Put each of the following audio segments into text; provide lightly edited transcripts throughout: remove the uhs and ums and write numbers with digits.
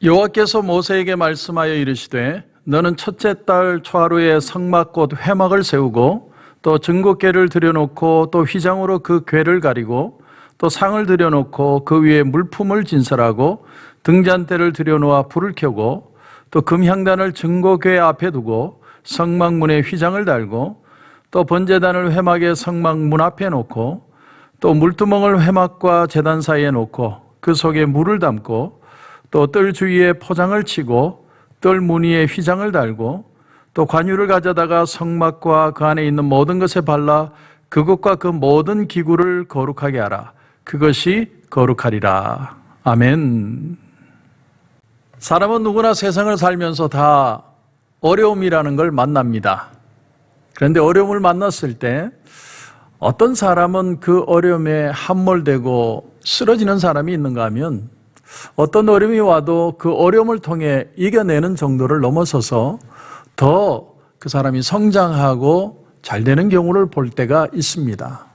여호와께서 모세에게 말씀하여 이르시되 너는 첫째 달 초하루에 성막 곧 회막을 세우고 또 증거궤를 들여놓고 또 휘장으로 그 궤를 가리고 또 상을 들여놓고 그 위에 물품을 진설하고 등잔대를 들여놓아 불을 켜고 또 금향단을 증거궤 앞에 두고 성막문에 휘장을 달고 또 번제단을 회막의 성막문 앞에 놓고 또 물두멍을 회막과 제단 사이에 놓고 그 속에 물을 담고 또 뜰 주위에 포장을 치고 뜰 무늬에 휘장을 달고 또 관유를 가져다가 성막과 그 안에 있는 모든 것에 발라 그것과 그 모든 기구를 거룩하게 하라. 그것이 거룩하리라. 아멘. 사람은 누구나 세상을 살면서 다 어려움이라는 걸 만납니다. 그런데 어려움을 만났을 때 어떤 사람은 그 어려움에 함몰되고 쓰러지는 사람이 있는가 하면 어떤 어려움이 와도 그 어려움을 통해 이겨내는 정도를 넘어서서 더 그 사람이 성장하고 잘 되는 경우를 볼 때가 있습니다.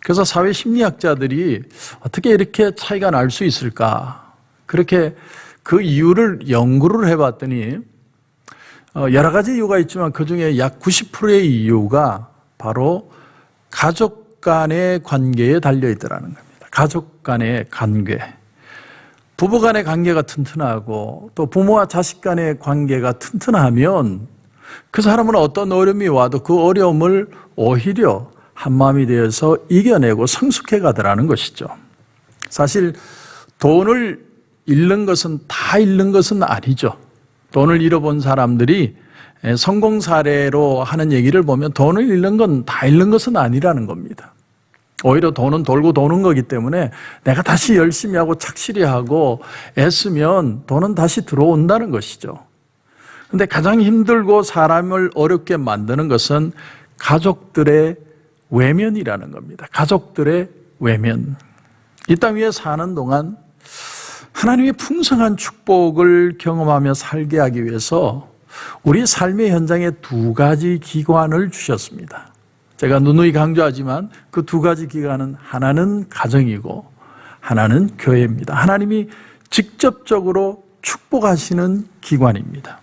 그래서 사회심리학자들이 어떻게 이렇게 차이가 날 수 있을까? 그렇게 그 이유를 연구를 해봤더니 여러 가지 이유가 있지만 그중에 약 90%의 이유가 바로 가족 간의 관계에 달려있더라는 겁니다. 가족 간의 관계. 부부 간의 관계가 튼튼하고 또 부모와 자식 간의 관계가 튼튼하면 그 사람은 어떤 어려움이 와도 그 어려움을 오히려 한마음이 되어서 이겨내고 성숙해 가더라는 것이죠. 사실 돈을 잃는 것은 다 잃는 것은 아니죠. 돈을 잃어본 사람들이 성공 사례로 하는 얘기를 보면 돈을 잃는 건 다 잃는 것은 아니라는 겁니다. 오히려 돈은 돌고 도는 거기 때문에 내가 다시 열심히 하고 착실히 하고 애쓰면 돈은 다시 들어온다는 것이죠. 그런데 가장 힘들고 사람을 어렵게 만드는 것은 가족들의 외면이라는 겁니다. 가족들의 외면. 이 땅 위에 사는 동안 하나님의 풍성한 축복을 경험하며 살게 하기 위해서 우리 삶의 현장에 두 가지 기관을 주셨습니다. 제가 누누이 강조하지만 그 두 가지 기관은 하나는 가정이고 하나는 교회입니다. 하나님이 직접적으로 축복하시는 기관입니다.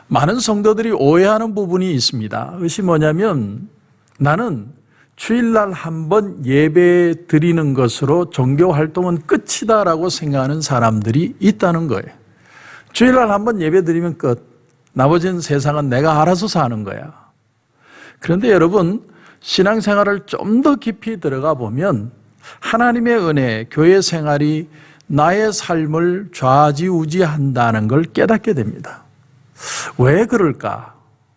많은 성도들이 오해하는 부분이 있습니다. 그것이 뭐냐면 나는 주일날 한 번 예배 드리는 것으로 종교 활동은 끝이다라고 생각하는 사람들이 있다는 거예요. 주일날 한 번 예배 드리면 끝. 나머지는 세상은 내가 알아서 사는 거야. 그런데 여러분, 신앙생활을 좀 더 깊이 들어가 보면 하나님의 은혜, 교회 생활이 나의 삶을 좌지우지한다는 걸 깨닫게 됩니다. 왜 그럴까?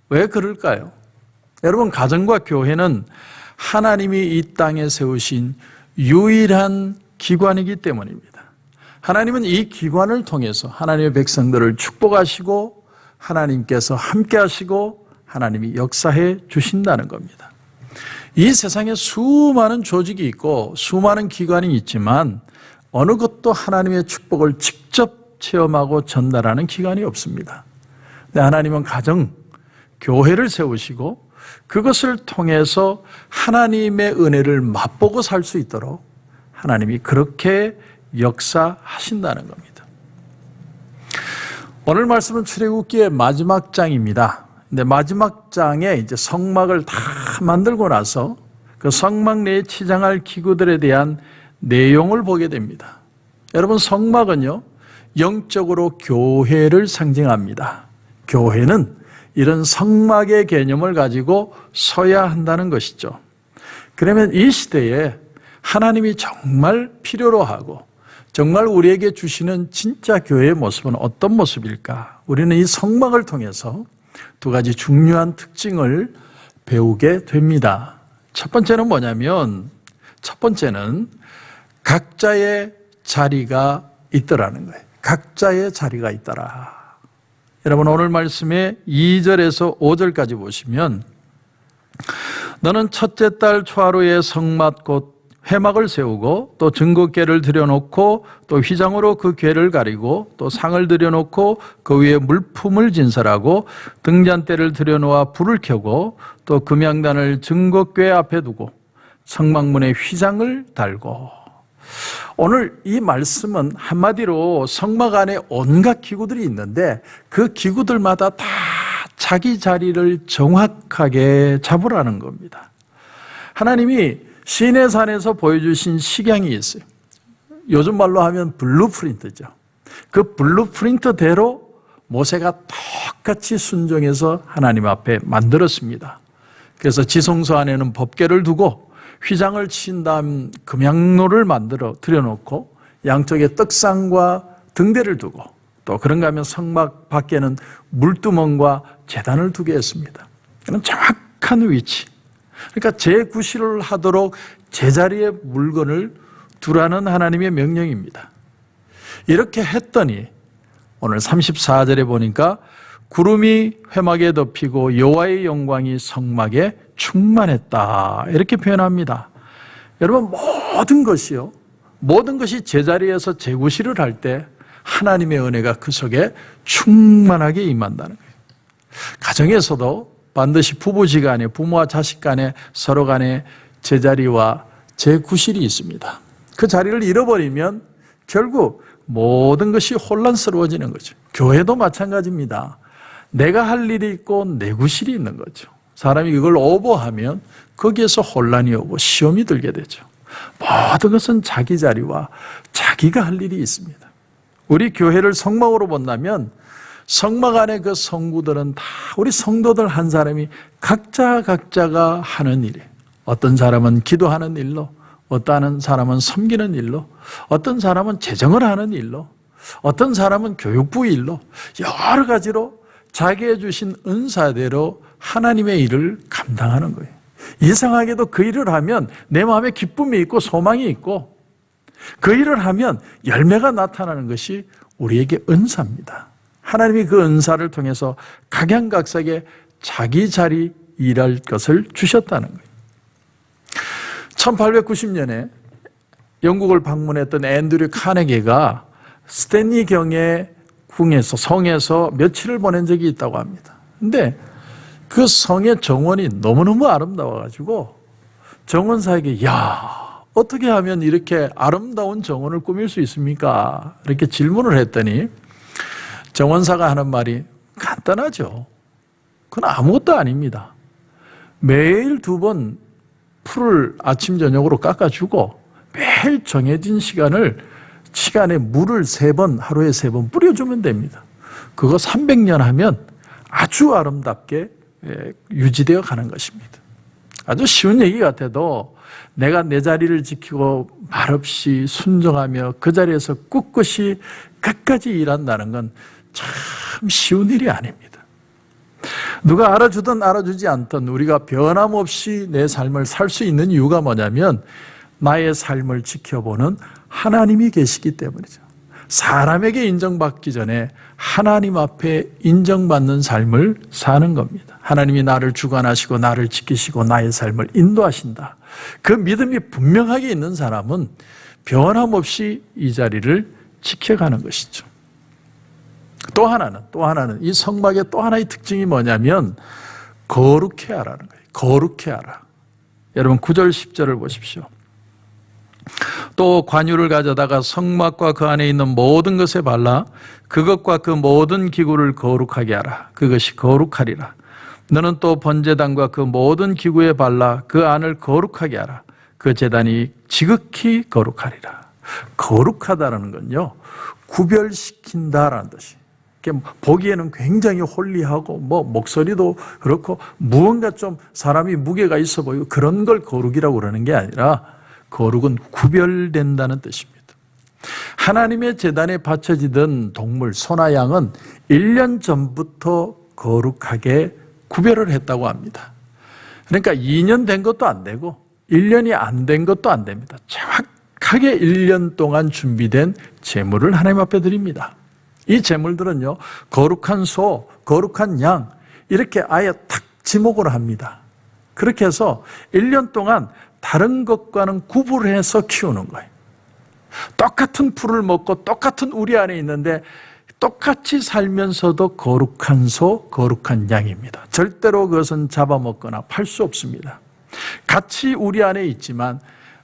왜 그럴까요? 여러분, 가정과 교회는 하나님이 이 땅에 세우신 유일한 기관이기 때문입니다. 하나님은 이 기관을 통해서 하나님의 백성들을 축복하시고 하나님께서 함께 하시고 하나님이 역사해 주신다는 겁니다. 이 세상에 수많은 조직이 있고 수많은 기관이 있지만 어느 것도 하나님의 축복을 직접 체험하고 전달하는 기관이 없습니다. 근데 하나님은 가정, 교회를 세우시고 그것을 통해서 하나님의 은혜를 맛보고 살 수 있도록 하나님이 그렇게 역사하신다는 겁니다. 오늘 말씀은 출애굽기의 마지막 장입니다. 근데 마지막 장에 이제 성막을 다 만들고 나서 그 성막 내에 치장할 기구들에 대한 내용을 보게 됩니다. 여러분, 성막은요, 영적으로 교회를 상징합니다. 교회는 이런 성막의 개념을 가지고 서야 한다는 것이죠. 그러면 이 시대에 하나님이 정말 필요로 하고 정말 우리에게 주시는 진짜 교회의 모습은 어떤 모습일까? 우리는 이 성막을 통해서 두 가지 중요한 특징을 배우게 됩니다. 첫 번째는 뭐냐면, 첫 번째는 각자의 자리가 있더라는 거예요. 각자의 자리가 있더라. 여러분, 오늘 말씀에 2절에서 5절까지 보시면 너는 첫째 달 초하루에 성막 곧 회막을 세우고 또 증거궤를 들여놓고 또 휘장으로 그 궤를 가리고 또 상을 들여놓고 그 위에 물품을 진설하고 등잔대를 들여놓아 불을 켜고 또 금향단을 증거궤 앞에 두고 성막문에 휘장을 달고. 오늘 이 말씀은 한마디로 성막 안에 온갖 기구들이 있는데 그 기구들마다 다 자기 자리를 정확하게 잡으라는 겁니다. 하나님이 시내산에서 보여주신 식양이 있어요. 요즘 말로 하면 블루프린트죠. 그 블루프린트대로 모세가 똑같이 순종해서 하나님 앞에 만들었습니다. 그래서 지성소 안에는 법궤를 두고 휘장을 친 다음 금양로를 만들어 들여놓고 양쪽에 떡상과 등대를 두고 또 그런가 하면 성막 밖에는 물두멍과 제단을 두게 했습니다. 이런 정확한 위치. 그러니까 재구실을 하도록 제자리에 물건을 두라는 하나님의 명령입니다. 이렇게 했더니 오늘 34절에 보니까 구름이 회막에 덮이고 여호와의 영광이 성막에 충만했다 이렇게 표현합니다. 여러분 모든 것이 제자리에서 재구실을 할 때 하나님의 은혜가 그 속에 충만하게 임한다는 거예요. 가정에서도 반드시 부부지간에 부모와 자식 간에 서로 간에 제자리와 재구실이 있습니다. 그 자리를 잃어버리면 결국 모든 것이 혼란스러워지는 거죠. 교회도 마찬가지입니다. 내가 할 일이 있고 내 구실이 있는 거죠. 사람이 이걸 오버하면 거기에서 혼란이 오고 시험이 들게 되죠. 모든 것은 자기 자리와 자기가 할 일이 있습니다. 우리 교회를 성막으로 본다면 성막 안에 그 성구들은 다 우리 성도들 한 사람이 각자가 하는 일이에요. 어떤 사람은 기도하는 일로, 어떤 사람은 섬기는 일로, 어떤 사람은 재정을 하는 일로, 어떤 사람은 교육부 일로, 여러 가지로 자기의 주신 은사대로 하나님의 일을 감당하는 거예요. 이상하게도 그 일을 하면 내 마음에 기쁨이 있고 소망이 있고 그 일을 하면 열매가 나타나는 것이 우리에게 은사입니다. 하나님이 그 은사를 통해서 각양각색의 자기 자리 일할 것을 주셨다는 거예요. 1890년에 영국을 방문했던 앤드류 카네기가 스탠리 경의 성에서 며칠을 보낸 적이 있다고 합니다. 근데 그 성의 정원이 너무너무 아름다워가지고 정원사에게 어떻게 하면 이렇게 아름다운 정원을 꾸밀 수 있습니까? 이렇게 질문을 했더니 정원사가 하는 말이 간단하죠. 그건 아무것도 아닙니다. 매일 2번 풀을 아침 저녁으로 깎아주고 매일 정해진 시간에 물을 3번, 하루에 3번 뿌려주면 됩니다. 그거 300년 하면 아주 아름답게 유지되어 가는 것입니다. 아주 쉬운 얘기 같아도 내가 내 자리를 지키고 말없이 순종하며 그 자리에서 꿋꿋이 끝까지 일한다는 건 참 쉬운 일이 아닙니다. 누가 알아주든 알아주지 않든 우리가 변함없이 내 삶을 살 수 있는 이유가 뭐냐면 나의 삶을 지켜보는 하나님이 계시기 때문이죠. 사람에게 인정받기 전에 하나님 앞에 인정받는 삶을 사는 겁니다. 하나님이 나를 주관하시고 나를 지키시고 나의 삶을 인도하신다. 그 믿음이 분명하게 있는 사람은 변함없이 이 자리를 지켜가는 것이죠. 또 하나는 이 성막의 또 하나의 특징이 뭐냐면 거룩해 하라는 거예요. 거룩해 하라. 여러분 9절 10절을 보십시오. 또 관유를 가져다가 성막과 그 안에 있는 모든 것에 발라 그것과 그 모든 기구를 거룩하게 하라. 그것이 거룩하리라. 너는 또 번제단과 그 모든 기구에 발라 그 안을 거룩하게 하라. 그 제단이 지극히 거룩하리라. 거룩하다라는 건요, 구별시킨다라는 뜻이. 보기에는 굉장히 홀리하고 목소리도 그렇고 무언가 좀 사람이 무게가 있어 보이고 그런 걸 거룩이라고 그러는 게 아니라 거룩은 구별된다는 뜻입니다. 하나님의 제단에 바쳐지던 동물 소나 양은 1년 전부터 거룩하게 구별을 했다고 합니다. 그러니까 2년 된 것도 안 되고 1년이 안 된 것도 안 됩니다. 정확하게 1년 동안 준비된 제물을 하나님 앞에 드립니다. 이 제물들은요, 거룩한 소, 거룩한 양 이렇게 아예 탁 지목을 합니다. 그렇게 해서 1년 동안 다른 것과는 구분해서 키우는 거예요. 똑같은 풀을 먹고 똑같은 우리 안에 있는데 똑같이 살면서도 거룩한 소, 거룩한 양입니다. 절대로 그것은 잡아먹거나 팔 수 없습니다. 같이 우리 안에 있지만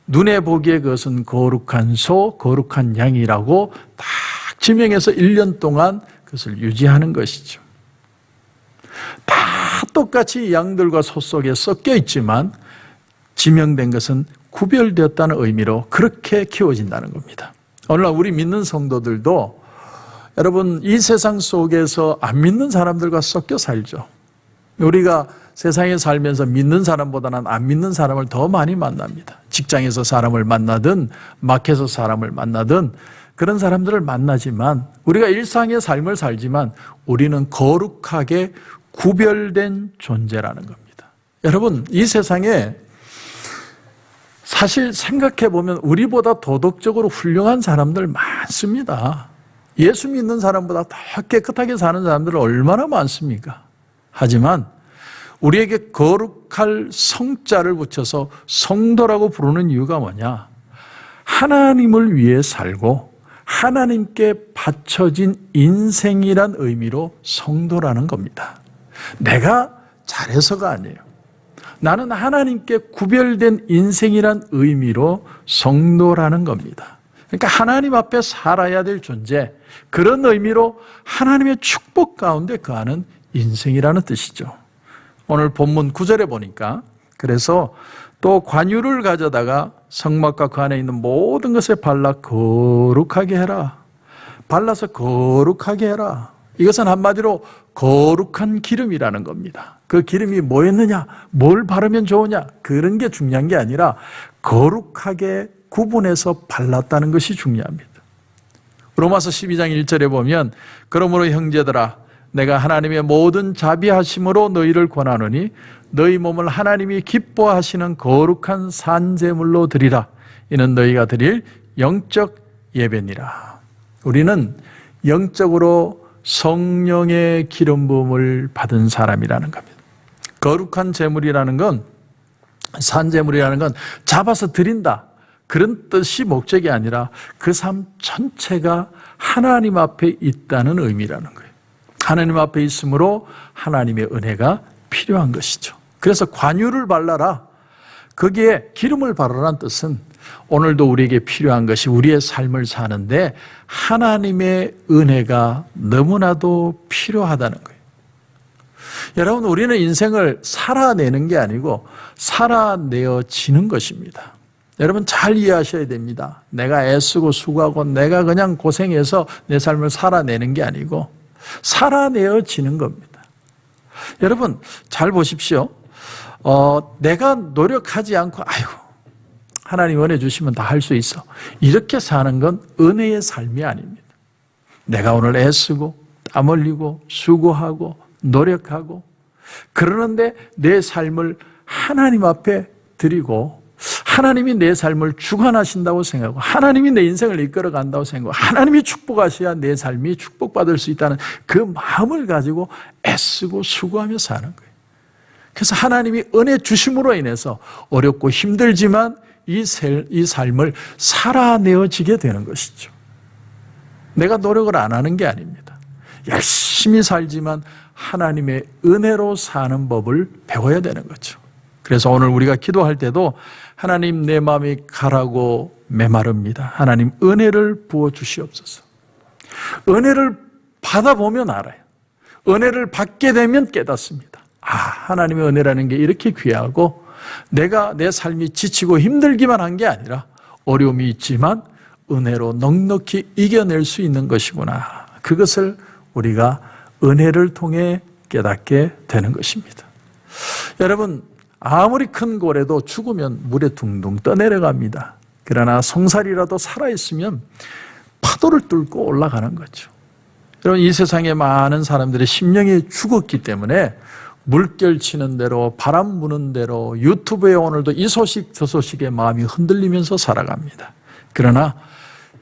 눈에 보기에 그것은 거룩한 소, 거룩한 양이라고 딱 지명해서 1년 동안 그것을 유지하는 것이죠. 다 똑같이 양들과 소 속에 섞여 있지만 지명된 것은 구별되었다는 의미로 그렇게 키워진다는 겁니다. 오늘날 우리 믿는 성도들도 여러분 이 세상 속에서 안 믿는 사람들과 섞여 살죠. 우리가 세상에 살면서 믿는 사람보다는 안 믿는 사람을 더 많이 만납니다. 직장에서 사람을 만나든 마켓에서 사람을 만나든 그런 사람들을 만나지만 우리가 일상의 삶을 살지만 우리는 거룩하게 구별된 존재라는 겁니다. 여러분 이 세상에 사실 생각해 보면 우리보다 도덕적으로 훌륭한 사람들 많습니다. 예수 믿는 사람보다 더 깨끗하게 사는 사람들 얼마나 많습니까? 하지만 우리에게 거룩할 성자를 붙여서 성도라고 부르는 이유가 뭐냐? 하나님을 위해 살고 하나님께 바쳐진 인생이란 의미로 성도라는 겁니다. 내가 잘해서가 아니에요. 나는 하나님께 구별된 인생이란 의미로 성도라는 겁니다. 그러니까 하나님 앞에 살아야 될 존재, 그런 의미로 하나님의 축복 가운데 거하는 인생이라는 뜻이죠. 오늘 본문 9절에 보니까 그래서 또 관유를 가져다가 성막과 그 안에 있는 모든 것에 발라 거룩하게 해라. 발라서 거룩하게 해라. 이것은 한마디로 거룩한 기름이라는 겁니다. 그 기름이 뭐였느냐, 뭘 바르면 좋으냐, 그런 게 중요한 게 아니라 거룩하게 구분해서 발랐다는 것이 중요합니다. 로마서 12장 1절에 보면 그러므로 형제들아 내가 하나님의 모든 자비하심으로 너희를 권하노니 너희 몸을 하나님이 기뻐하시는 거룩한 산제물로 드리라. 이는 너희가 드릴 영적 예배니라. 우리는 영적으로 성령의 기름 부음을 받은 사람이라는 겁니다. 거룩한 제물이라는 건, 산제물이라는 건 잡아서 드린다, 그런 뜻이 목적이 아니라 그 삶 전체가 하나님 앞에 있다는 의미라는 거예요. 하나님 앞에 있으므로 하나님의 은혜가 필요한 것이죠. 그래서 관유를 발라라. 거기에 기름을 바르라는 뜻은 오늘도 우리에게 필요한 것이 우리의 삶을 사는데 하나님의 은혜가 너무나도 필요하다는 거예요. 여러분, 우리는 인생을 살아내는 게 아니고 살아내어지는 것입니다. 여러분 잘 이해하셔야 됩니다. 내가 애쓰고 수고하고 내가 그냥 고생해서 내 삶을 살아내는 게 아니고 살아내어지는 겁니다. 여러분 잘 보십시오. 내가 노력하지 않고 하나님 은혜 주시면 다 할 수 있어, 이렇게 사는 건 은혜의 삶이 아닙니다. 내가 오늘 애쓰고 땀 흘리고 수고하고 노력하고 그러는데 내 삶을 하나님 앞에 드리고 하나님이 내 삶을 주관하신다고 생각하고 하나님이 내 인생을 이끌어 간다고 생각하고 하나님이 축복하셔야 내 삶이 축복받을 수 있다는 그 마음을 가지고 애쓰고 수고하며 사는 거예요. 그래서 하나님이 은혜 주심으로 인해서 어렵고 힘들지만 이 삶을 살아내어지게 되는 것이죠. 내가 노력을 안 하는 게 아닙니다. 열심히 살지만 하나님의 은혜로 사는 법을 배워야 되는 거죠. 그래서 오늘 우리가 기도할 때도 하나님 내 마음이 가라고 메마릅니다. 하나님 은혜를 부어주시옵소서. 은혜를 받아보면 알아요. 은혜를 받게 되면 깨닫습니다. 하나님의 은혜라는 게 이렇게 귀하고 내가 내 삶이 지치고 힘들기만 한 게 아니라 어려움이 있지만 은혜로 넉넉히 이겨낼 수 있는 것이구나. 그것을 우리가 은혜를 통해 깨닫게 되는 것입니다. 여러분, 아무리 큰 고래도 죽으면 물에 둥둥 떠내려갑니다. 그러나 송사리라도 살아있으면 파도를 뚫고 올라가는 거죠. 여러분, 이 세상에 많은 사람들의 심령이 죽었기 때문에 물결 치는 대로 바람 부는 대로 유튜브에 오늘도 이 소식 저 소식에 마음이 흔들리면서 살아갑니다. 그러나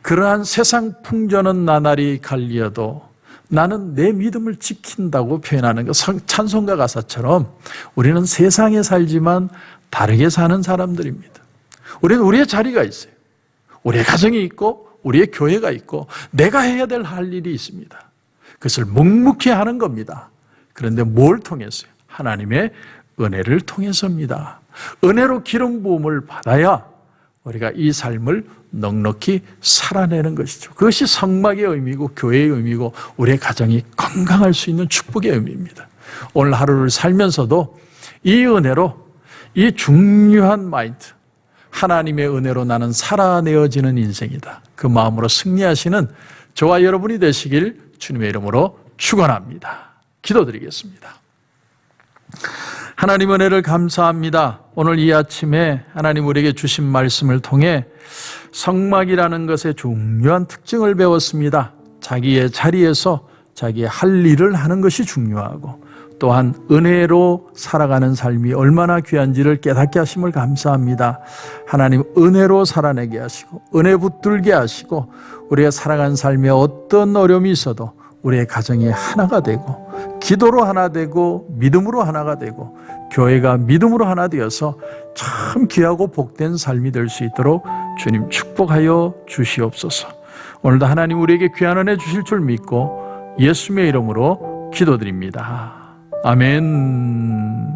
그러한 세상 풍조는 나날이 갈리어도 나는 내 믿음을 지킨다고 표현하는 것, 찬송가 가사처럼 우리는 세상에 살지만 다르게 사는 사람들입니다. 우리는 우리의 자리가 있어요. 우리의 가정이 있고 우리의 교회가 있고 내가 해야 될 할 일이 있습니다. 그것을 묵묵히 하는 겁니다. 그런데 뭘 통해서요? 하나님의 은혜를 통해서입니다. 은혜로 기름 부음을 받아야 우리가 이 삶을 넉넉히 살아내는 것이죠. 그것이 성막의 의미고 교회의 의미고 우리의 가정이 건강할 수 있는 축복의 의미입니다. 오늘 하루를 살면서도 이 은혜로 이 중요한 마인드, 하나님의 은혜로 나는 살아내어지는 인생이다. 그 마음으로 승리하시는 저와 여러분이 되시길 주님의 이름으로 축원합니다. 기도드리겠습니다. 하나님 은혜를 감사합니다. 오늘 이 아침에 하나님 우리에게 주신 말씀을 통해 성막이라는 것의 중요한 특징을 배웠습니다. 자기의 자리에서 자기의 할 일을 하는 것이 중요하고 또한 은혜로 살아가는 삶이 얼마나 귀한지를 깨닫게 하심을 감사합니다. 하나님 은혜로 살아내게 하시고 은혜 붙들게 하시고 우리가 살아가는 삶에 어떤 어려움이 있어도 우리의 가정이 하나가 되고 기도로 하나 되고 믿음으로 하나가 되고 교회가 믿음으로 하나 되어서 참 귀하고 복된 삶이 될 수 있도록 주님 축복하여 주시옵소서. 오늘도 하나님 우리에게 귀한 은혜 주실 줄 믿고 예수님의 이름으로 기도드립니다. 아멘.